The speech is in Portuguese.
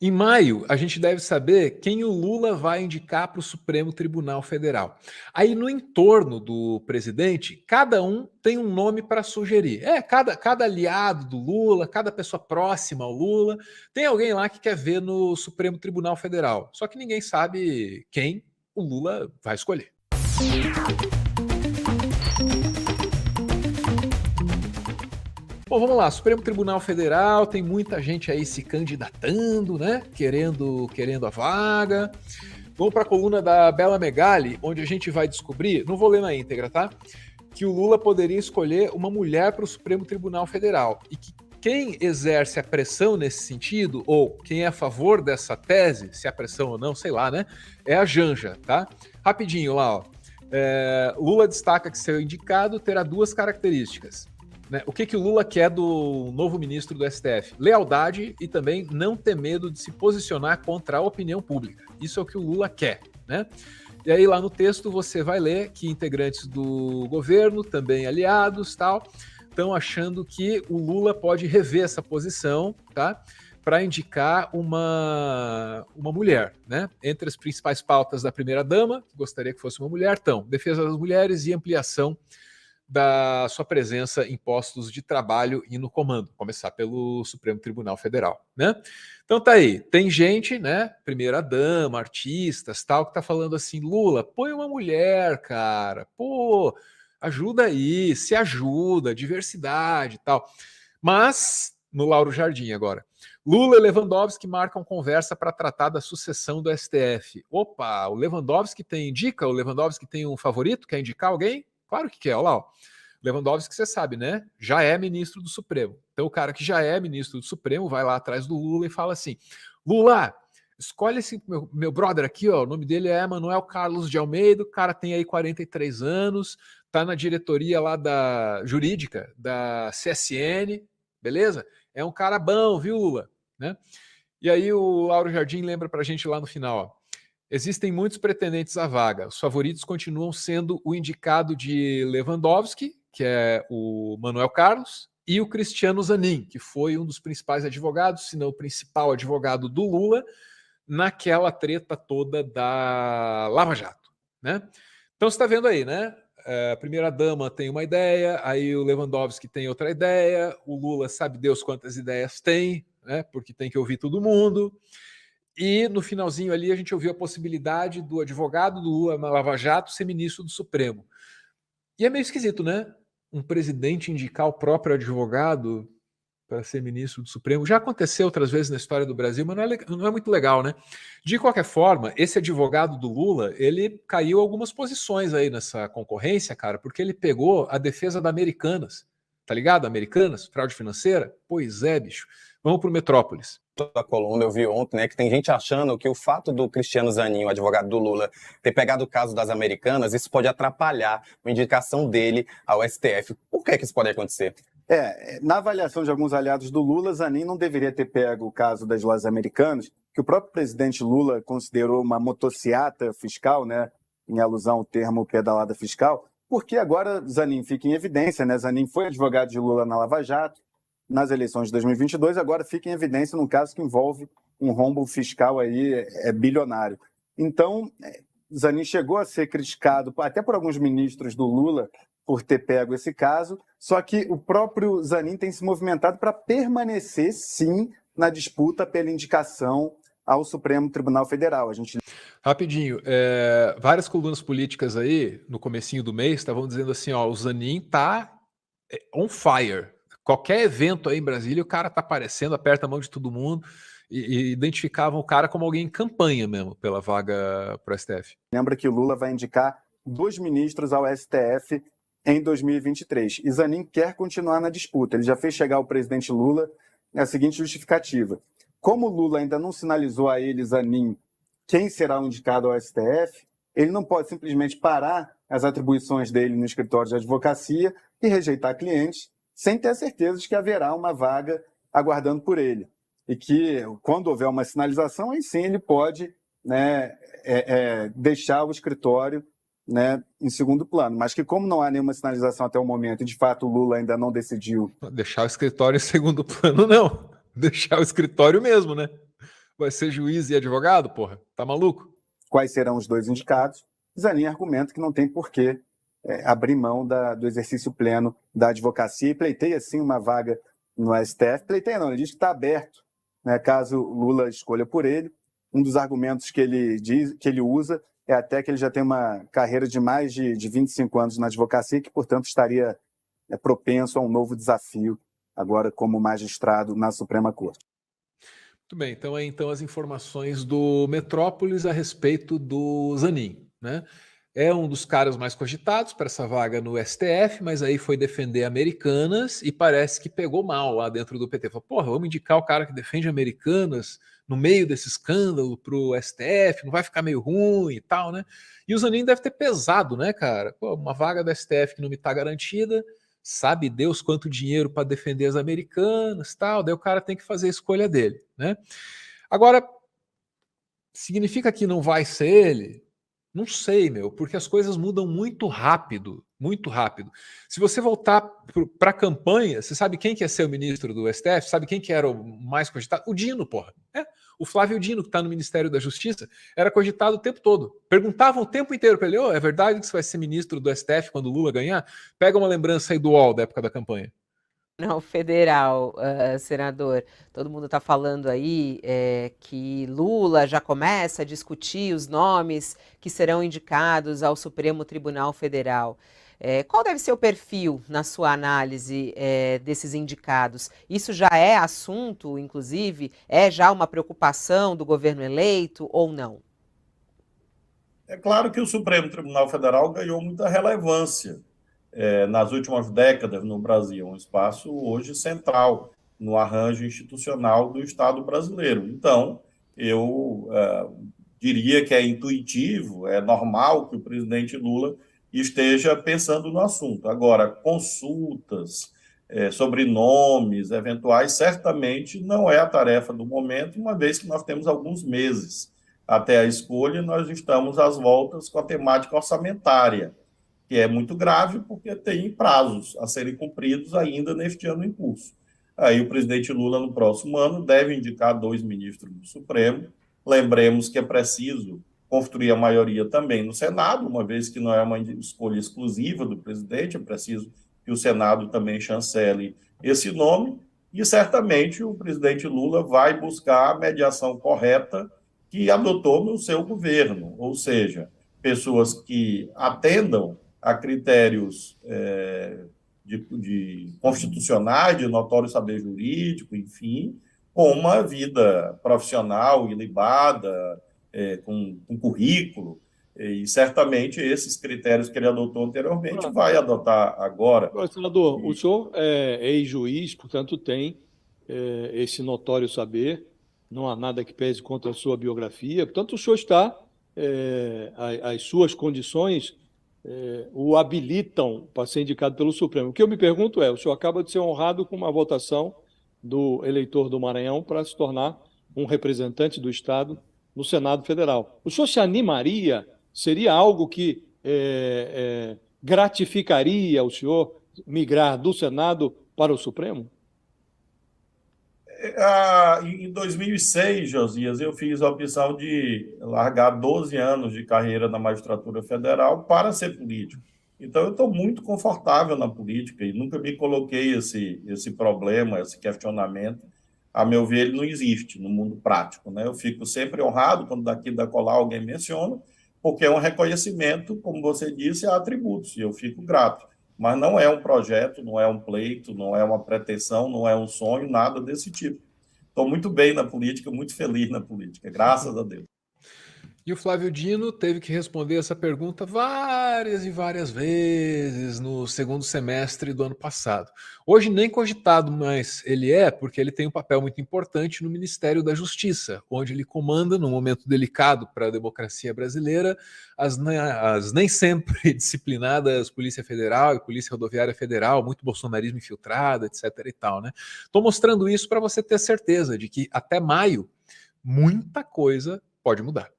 Em maio, a gente deve saber quem o Lula vai indicar para o Supremo Tribunal Federal. Aí, no entorno do presidente, cada um tem um nome para sugerir. Cada aliado do Lula, cada pessoa próxima ao Lula, tem alguém lá que quer ver no Supremo Tribunal Federal. Só que ninguém sabe quem o Lula vai escolher. Bom, vamos lá. Supremo Tribunal Federal, tem muita gente aí se candidatando, né? Querendo a vaga. Vamos para a coluna da Bela Megali, onde a gente vai descobrir, não vou ler na íntegra, tá? Que o Lula poderia escolher uma mulher para o Supremo Tribunal Federal. E que quem exerce a pressão nesse sentido, ou quem é a favor dessa tese, se é pressão ou não, sei lá, né? É a Janja, tá? Rapidinho lá, ó. Lula destaca que seu indicado terá duas características. Né? O que o Lula quer do novo ministro do STF? Lealdade e também não ter medo de se posicionar contra a opinião pública. Isso é o que o Lula quer, né? E aí lá no texto você vai ler que integrantes do governo, também aliados, tal, estão achando que o Lula pode rever essa posição, tá? Para indicar uma mulher, né? Entre as principais pautas da primeira-dama, que gostaria que fosse uma mulher, estão defesa das mulheres e ampliação da sua presença em postos de trabalho e no comando, começar pelo Supremo Tribunal Federal, né? Então tá aí, tem gente, né, primeira-dama, artistas, tal, que tá falando assim, Lula, põe uma mulher, cara, pô, ajuda aí, se ajuda, diversidade e tal. Mas, no Lauro Jardim agora, Lula e Lewandowski marcam conversa para tratar da sucessão do STF. Opa, o Lewandowski indica? O Lewandowski tem um favorito? Quer indicar alguém? Claro que quer, olha lá. Ó. Lewandowski, você sabe, né? Já é ministro do Supremo. Então, o cara que já é ministro do Supremo vai lá atrás do Lula e fala assim: Lula, escolhe esse meu brother aqui, ó. O nome dele é Manuel Carlos de Almeida. O cara tem aí 43 anos, tá na diretoria lá da jurídica da CSN, beleza? É um cara bom, viu, Lula? Né? E aí o Lauro Jardim lembra pra gente lá no final, ó. Existem muitos pretendentes à vaga. Os favoritos continuam sendo o indicado de Lewandowski, que é o Manuel Carlos, e o Cristiano Zanin, que foi um dos principais advogados, se não o principal advogado do Lula, naquela treta toda da Lava Jato. Né? Então você está vendo aí, né? A primeira-dama tem uma ideia, aí o Lewandowski tem outra ideia, o Lula sabe Deus quantas ideias tem, né? Porque tem que ouvir todo mundo. E no finalzinho ali a gente ouviu a possibilidade do advogado do Lula na Lava Jato ser ministro do Supremo. E é meio esquisito, né? Um presidente indicar o próprio advogado para ser ministro do Supremo. Já aconteceu outras vezes na história do Brasil, mas não é muito legal, né? De qualquer forma, esse advogado do Lula, ele caiu algumas posições aí nessa concorrência, cara, porque ele pegou a defesa da Americanas. Tá ligado? Americanas, fraude financeira? Pois é, bicho. Vamos pro Metrópolis. A coluna eu vi ontem, né, que tem gente achando que o fato do Cristiano Zanin, o advogado do Lula, ter pegado o caso das Americanas, isso pode atrapalhar a indicação dele ao STF. Por que isso pode acontecer? Na avaliação de alguns aliados do Lula, Zanin não deveria ter pego o caso das lojas americanas, que o próprio presidente Lula considerou uma motociata fiscal, né, em alusão ao termo pedalada fiscal, porque agora Zanin fica em evidência, né? Zanin foi advogado de Lula na Lava Jato, nas eleições de 2022, agora fica em evidência num caso que envolve um rombo fiscal aí, bilionário. Então, Zanin chegou a ser criticado até por alguns ministros do Lula por ter pego esse caso, só que o próprio Zanin tem se movimentado para permanecer, sim, na disputa pela indicação ao Supremo Tribunal Federal. Rapidinho, várias colunas políticas aí, no comecinho do mês, estavam dizendo assim, ó, o Zanin tá on fire. Qualquer evento aí em Brasília, o cara tá aparecendo, aperta a mão de todo mundo e identificavam o cara como alguém em campanha mesmo pela vaga para o STF. Lembra que o Lula vai indicar 2 ministros ao STF em 2023. E Zanin quer continuar na disputa. Ele já fez chegar ao presidente Lula a seguinte justificativa. Como o Lula ainda não sinalizou a ele, Zanin, quem será o indicado ao STF, ele não pode simplesmente parar as atribuições dele no escritório de advocacia e rejeitar clientes sem ter a certeza de que haverá uma vaga aguardando por ele. E que, quando houver uma sinalização, aí sim ele pode, né, deixar o escritório, né, em segundo plano. Mas que, como não há nenhuma sinalização até o momento, e de fato o Lula ainda não decidiu... Deixar o escritório em segundo plano, não. Deixar o escritório mesmo, né? Vai ser juiz e advogado, porra? Tá maluco? Quais serão os dois indicados? Zanin argumenta que não tem porquê abrir mão do exercício pleno da advocacia e pleiteia, sim, uma vaga no STF. Pleiteia não, ele diz que está aberto, né, caso Lula escolha por ele. Um dos argumentos que ele usa é até que ele já tem uma carreira de mais de 25 anos na advocacia, que, portanto, estaria propenso a um novo desafio agora como magistrado na Suprema Corte. Muito bem, então aí as informações do Metrópolis a respeito do Zanin, né? É um dos caras mais cogitados para essa vaga no STF, mas aí foi defender Americanas e parece que pegou mal lá dentro do PT. Falou, porra, vamos indicar o cara que defende Americanas no meio desse escândalo pro STF, não vai ficar meio ruim e tal, né? E o Zanin deve ter pesado, né, cara? Pô, uma vaga do STF que não me tá garantida, sabe Deus quanto dinheiro para defender as Americanas, tal, daí o cara tem que fazer a escolha dele, né? Agora, significa que não vai ser ele? Não sei, meu, porque as coisas mudam muito rápido, muito rápido. Se você voltar para a campanha, você sabe quem que ia ser o ministro do STF? Sabe quem que era o mais cogitado? O Dino, porra. O Flávio Dino, que está no Ministério da Justiça, era cogitado o tempo todo. Perguntavam o tempo inteiro para ele, é verdade que você vai ser ministro do STF quando o Lula ganhar? Pega uma lembrança aí do UOL da época da campanha. Não, federal, senador. Todo mundo está falando aí que Lula já começa a discutir os nomes que serão indicados ao Supremo Tribunal Federal. Qual deve ser o perfil, na sua análise, desses indicados? Isso já é assunto, inclusive? É já uma preocupação do governo eleito ou não? É claro que o Supremo Tribunal Federal ganhou muita relevância nas últimas décadas no Brasil, um espaço hoje central no arranjo institucional do Estado brasileiro. Então, eu diria que é intuitivo, é normal que o presidente Lula esteja pensando no assunto. Agora, consultas sobre nomes eventuais, certamente não é a tarefa do momento, uma vez que nós temos alguns meses até a escolha, nós estamos às voltas com a temática orçamentária, que é muito grave porque tem prazos a serem cumpridos ainda neste ano em curso. Aí o presidente Lula, no próximo ano, deve indicar 2 ministros do Supremo. Lembremos que é preciso construir a maioria também no Senado, uma vez que não é uma escolha exclusiva do presidente, é preciso que o Senado também chancele esse nome, e certamente o presidente Lula vai buscar a mediação correta que adotou no seu governo, ou seja, pessoas que atendam a critérios de constitucionais, de notório saber jurídico, enfim, com uma vida profissional ilibada, com currículo, e certamente esses critérios que ele adotou anteriormente vai adotar agora. Senador, o senhor é ex-juiz, portanto tem esse notório saber, não há nada que pese contra a sua biografia, portanto o senhor está, as suas condições o habilitam para ser indicado pelo Supremo. O que eu me pergunto o senhor acaba de ser honrado com uma votação do eleitor do Maranhão para se tornar um representante do Estado no Senado Federal. O senhor se animaria? Seria algo que gratificaria o senhor migrar do Senado para o Supremo? Em 2006, Josias, eu fiz a opção de largar 12 anos de carreira na magistratura federal para ser político. Então, eu estou muito confortável na política e nunca me coloquei esse problema, esse questionamento. A meu ver, ele não existe no mundo prático, né? Eu fico sempre honrado quando daqui da colar alguém menciona, porque é um reconhecimento, como você disse, a atributos, e eu fico grato. Mas não é um projeto, não é um pleito, não é uma pretensão, não é um sonho, nada desse tipo. Estou muito bem na política, muito feliz na política, graças a Deus. E o Flávio Dino teve que responder essa pergunta várias e várias vezes no segundo semestre do ano passado. Hoje nem cogitado, mas ele porque ele tem um papel muito importante no Ministério da Justiça, onde ele comanda, num momento delicado para a democracia brasileira, as nem sempre disciplinadas Polícia Federal e Polícia Rodoviária Federal, muito bolsonarismo infiltrado, etc. e tal, né? Estou mostrando isso para você ter certeza de que até maio muita coisa pode mudar.